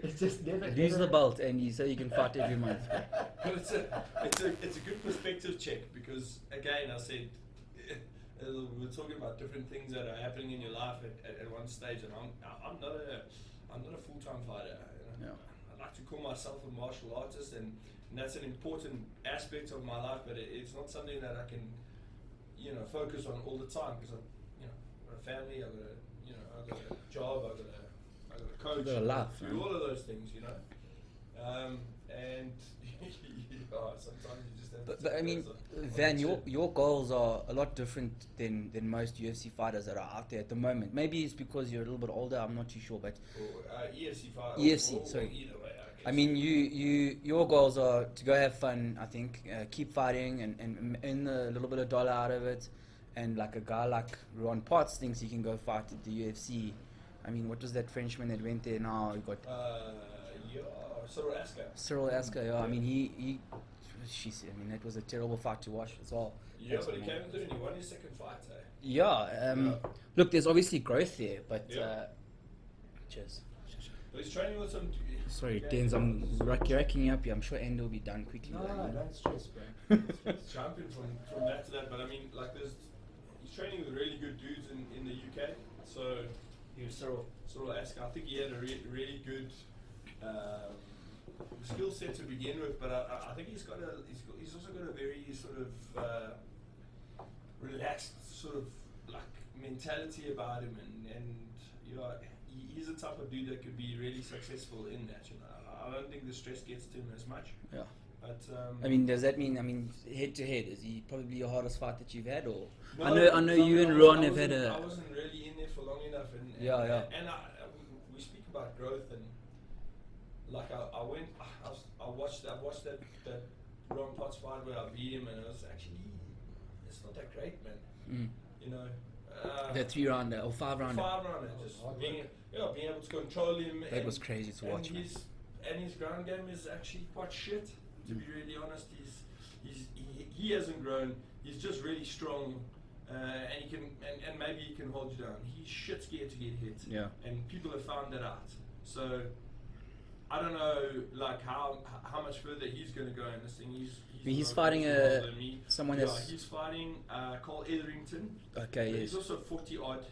It's just never. Lose the belt and you say you can fight every month. But it's a good perspective check because again I said we're talking about different things that are happening in your life at one stage, and I'm not a full-time fighter. You know? Yeah. I like to call myself a martial artist, and that's an important aspect of my life, but it's not something that I can focus on all the time because I've got a family, I've got a job, I've got a coach, You've got a life, do man. all of those things, and sometimes you just have to. But I mean, Van, your goals are a lot different than most UFC fighters that are out there at the moment. Maybe it's because you're a little bit older. I'm not too sure, but EFC fighter. EFC, sorry. Either way, I mean, your goals are to go have fun. I think keep fighting and earn a little bit of dollar out of it. And like a guy like Ron Potts thinks he can go fight at the UFC. I mean, what was that Frenchman that went there now? He got Cyril Asker. Yeah, I mean, he that was a terrible fight to watch as well. Yeah, but he came into it and he won his second fight. Yeah. Look, there's obviously growth there, but cheers. But he's training with some. Sorry, Dens, I'm racking you up here. I'm sure Endo will be done quickly. No, don't stress, bro. Jumping from that to that, but I mean, like, he's training with really good dudes in the UK. So he was Cyril Asker. I think he had a really good skill set to begin with, but I think he's also got a very sort of relaxed sort of like mentality about him, and he's the type of dude that could be really successful in that. I don't think the stress gets to him as much. Yeah. But I mean, does that mean? I mean, head to head, is he probably your hardest fight that you've had, or? No, I know you and Ron have had I wasn't really in there for long enough, and we speak about growth, and like I watched that Ron Potts fight where I beat him, and it's not that great, man. The 3-rounder or 5-rounder. 5-rounder, just being able to control him. That was crazy to watch, man. And his ground game is actually quite shit. To be really honest, he hasn't grown. He's just really strong, and he can and maybe he can hold you down. He's shit scared to get hit. Yeah. And people have found that out. So I don't know, like how much further he's going to go in this thing. He's fighting someone that's. He's fighting Cole Etherington. Okay. Yes. He's also 40 odd.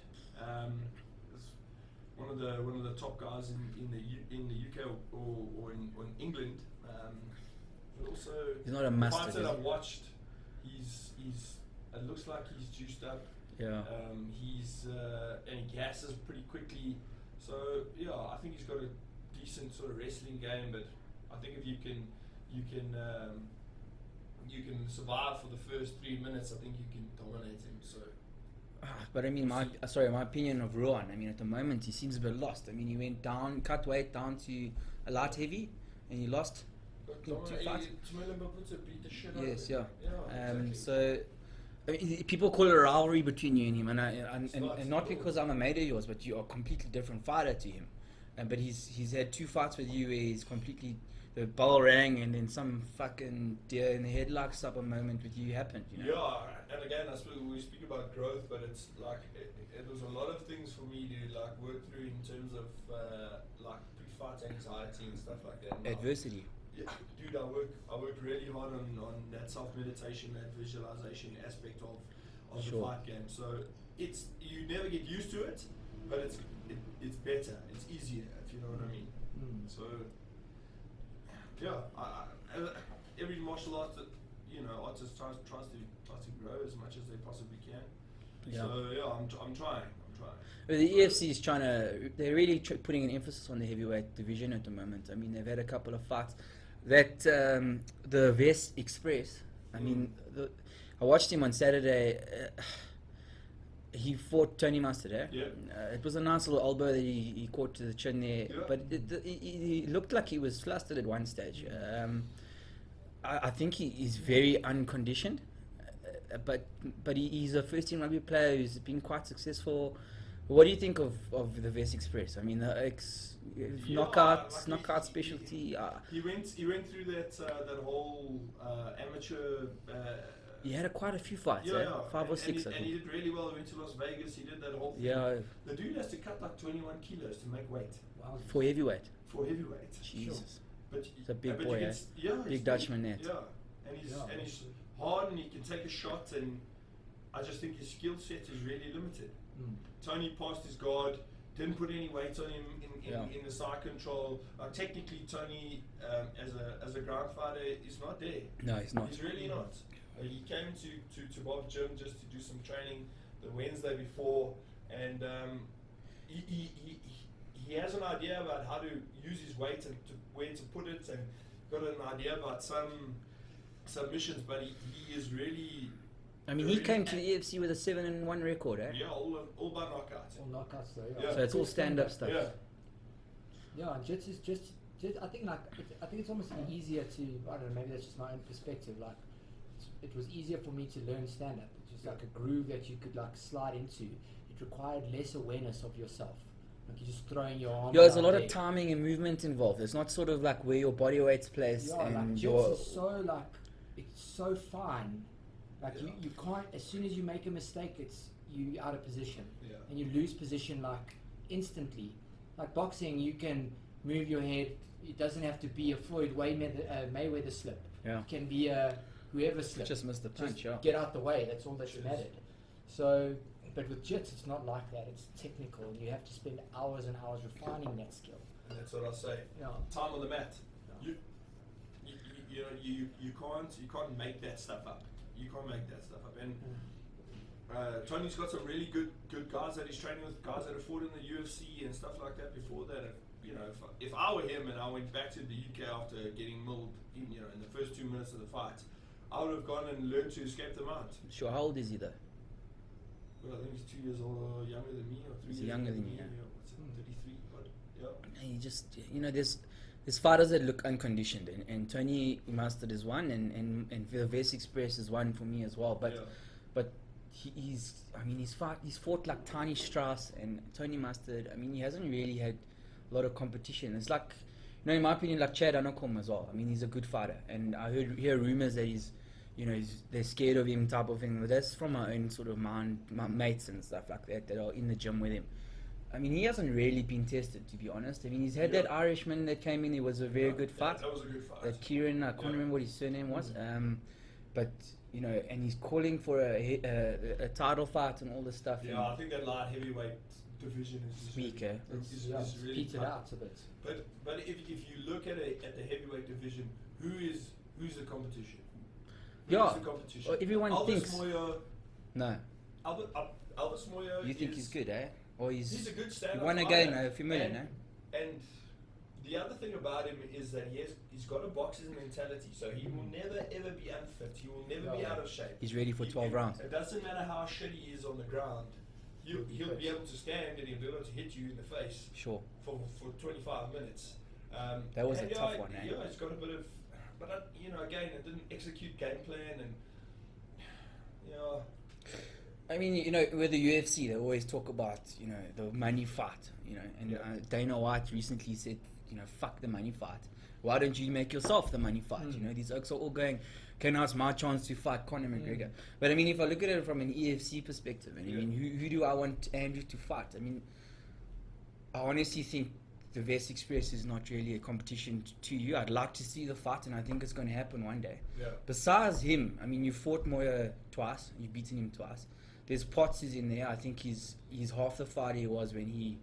One of the top guys in the UK or in England. But also, he's not a master. The fights that I've watched, he's it looks like he's juiced up. Yeah. And he gasses pretty quickly. So yeah, I think he's got a decent sort of wrestling game. But I think if you can survive for the first 3 minutes, I think you can dominate him. So. But I mean, my opinion of Rowan. I mean, at the moment he seems a bit lost. I mean, he went down, cut weight down to a light heavy, and he lost. Two fights. Beat the shit out Yes, of him. yeah. Exactly. So I mean, people call it a rivalry between you and him, and not because I'm a mate of yours, but you're a completely different fighter to him. But he's had 2 fights with you where he's completely. The bell rang and then some fucking deer in the headlights type of moment with you happened, Yeah, and again, we speak about growth, but it's like it was a lot of things for me to like work through in terms of like pre-fight anxiety and stuff like that. Adversity. Yeah, dude, I work really hard on that self-meditation, that visualization aspect of the fight game. So you never get used to it, but it's better, it's easier, if you know what I mean. So. Yeah, every martial art that artist tries to grow as much as they possibly can. Yeah. So yeah, I'm trying. But the EFC is they're really putting an emphasis on the heavyweight division at the moment. I mean, they've had a couple of fights. That the Vest Express. I mean, I watched him on Saturday. He fought Tony Mustard, eh? Yeah. It was a nice little elbow that he caught to the chin there, yeah. But he looked like he was flustered at one stage. I think he's very unconditioned, but he's a first-team rugby player who's been quite successful. What do you think of the Vest Express? I mean, the knockout specialty. He went through that whole amateur. He had quite a few fights, 5 or 6. And he did really well. He went to Las Vegas. He did that whole thing. Yeah. The dude has to cut like 21 kilos to make weight. Wow. For heavyweight. for heavyweight. Jesus. But It's a big but boy, you can eh? yeah, Big he's Dutchman net. Yeah, and he's hard and he can take a shot, and I just think his skill set is really limited. Tony passed his guard, didn't put any weight on him in the side control. Technically, Tony as a ground fighter is not there. No, he's not. He's really not. He came to Bob's gym just to do some training the Wednesday before, and he has an idea about how to use his weight and where to put it, and got an idea about some submissions, but he is really. I mean, he came to the EFC with a 7-1 record, eh? Yeah, all by knockouts. All knockouts though. Yeah. So it's all stand-up stuff. Yeah. Yeah, and Jits is just I think I think it's almost easier to, I don't know, maybe that's just my own perspective. Like, it was easier for me to learn stand-up. It's just like a groove that you could like slide into. It required less awareness of yourself. Like you're just throwing your arm. Yeah, there's a lot out of timing and movement involved. It's not sort of like where your body weight's placed Yeah, and like your. Jits is so like, it's so fine. Like you can't, as soon as you make a mistake, it's you out of position. Yeah. And you lose position like instantly. Like boxing, you can move your head. It doesn't have to be a Floyd Mayweather slip. Yeah. It can be a whoever slip. Just missed the punch, Just yeah. get out the way. That's all that mattered. So, but with Jits, it's not like that. It's technical. You have to spend hours and hours refining that skill. And that's what I say. Yeah. Time on the mat. Yeah. You can't make that stuff up. You can't make that stuff up. And Tony's got some really good guys that he's training with, guys that have fought in the UFC and stuff like that before that. You know, if I were him and I went back to the UK after getting milled, in the first 2 minutes of the fight, I would have gone and learned to escape the mount. Sure, how old is he though? Well, I think he's 2 years older, younger than me, or 3 He's years younger than me. you, yeah. What's it, 33? But yeah. He just, there's fighters that look unconditioned, and Tony Mostert is one, and the Vest Express is one for me as well. But he's fought like Tiny Strauss and Tony Mostert. I mean, he hasn't really had a lot of competition. It's like, in my opinion, like Chad Anakom as well. I mean, he's a good fighter, and I hear rumors that they're scared of him type of thing. But that's from my own sort of my mates and stuff like that are in the gym with him. I mean, he hasn't really been tested, to be honest. I mean, he's had that Irishman that came in. It was a very good fight. That was a good fight. That Kieran, I can't remember what his surname was. But and he's calling for a title fight and all this stuff. Yeah, I think that light heavyweight division is weak, eh? Is really petered out a bit. But if you look at the heavyweight division, who's the competition? Yeah, the competition? well, everyone Elvis thinks. Moyo, No, Elvis Moyo. you think he's good, eh? Or He's a good stand-up he won fighter. again, a few million, eh? And the other thing about him is that he's got a boxer's mentality, so he will never ever be unfit. He will never be out of shape. He's ready for 12 rounds. It doesn't matter how shitty he is on the ground. He'll be able to stand and he'll be able to hit you in the face Sure. for 25 minutes. That was and a tough one, eh? Yeah, it's got a bit of, but again, it didn't execute game plan, and I mean, with the UFC, they always talk about, the money fight, and Dana White recently said, fuck the money fight. Why don't you make yourself the money fight? These oaks are all going, okay, now it's my chance to fight Conor McGregor. But I mean, if I look at it from an EFC perspective, I mean, who do I want Andrew to fight? I mean, I honestly think the Vest Express is not really a competition to you. I'd like to see the fight, and I think it's going to happen one day. Yeah. Besides him, I mean, you fought Moya twice, you've beaten him twice. There's Potts is in there. I think he's half the fighter he was when he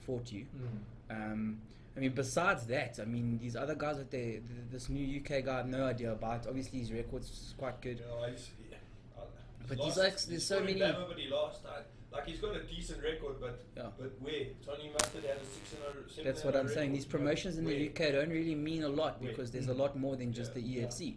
fought you. I mean, besides that, I mean, these other guys that this new UK guy, I have no idea about. Obviously, his record's quite good. But there's so many. But he lost. He's got a decent record, but where? Tony Mostert had a 600. That's what I'm saying. These promotions in the Where? UK don't really mean a lot because there's a lot more than just the EFC.